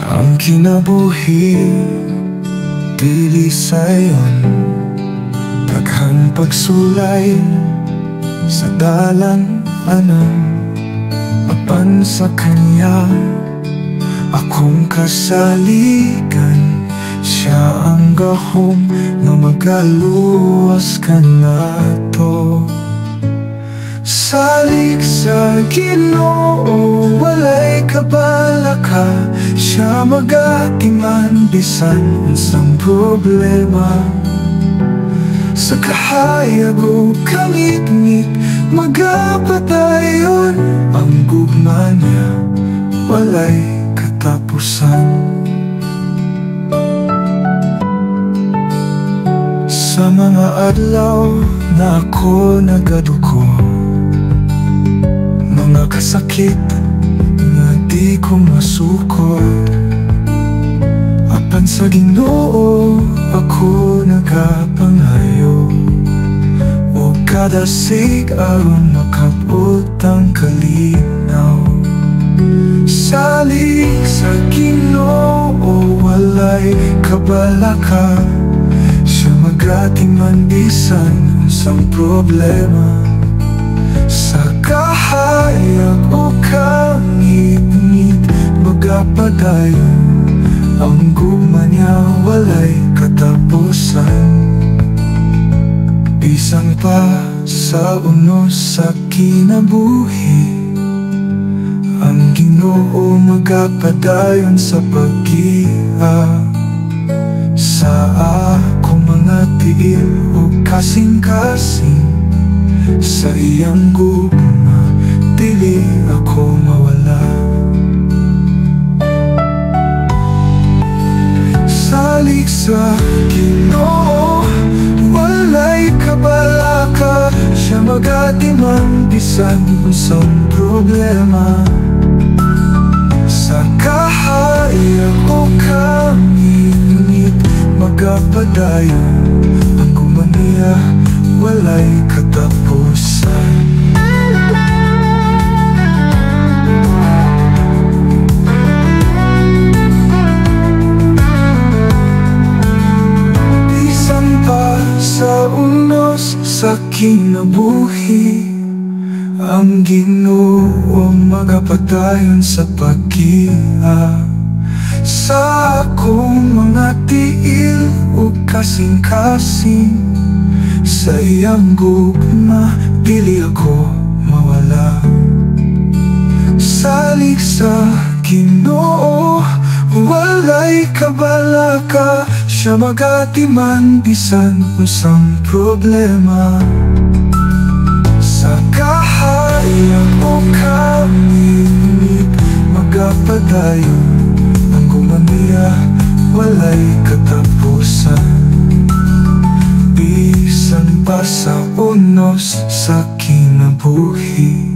Ang kinabuhi dili sayon, daghang pagsulay sa dalan anang apan sa kanya akong kasaligan. Siya ang gahom nga magaluwas ka nato. Salig sa Ginoo walay kabalaka, siya magatiman bisan unsang problema. Sa kahayag o kangit-ngit magapadayon, ang gugma niya walay katapusan. Sa mga adlaw na ako nagaduko, mga kasakit nga di ko masukod, apan sa Ginoo ako nagapangayo. O kada sig aron makabot ang kalinaw. Salig sa Ginoo walay kabalaka, siya magatiman bisan unsang problema. Sa kahayag o kangit-ngit magapadayon, ang gugma niya walay katapusan. Bisan pa sa unos sa kinabuhi, ang Ginoo magapadayon sa paggiha. Sa akong mga tiil o kasing-kasing, sa iyang gugma dili ako mawala. Salig sa Ginoo walay kabalaka, siya magatiman bisan unsang problema. Sa kahayag o kangit-ngit magapadayon, ang gugma niya walay katapusan. Bisan pa sa unos sa kinabuhi, ang Ginoo magapadayon sa paggiha. Sa akong mga tiil o kasing-kasing, sa iyang gugma dili ako mawala. Salig sa Ginoo walay kabalaka, siya magatiman bisan unsang problema. Sa kahayag o kangit-ngit magapadayon, ang gugma niya walay katapusan. Bisan pa sa unos sa kinabuhi,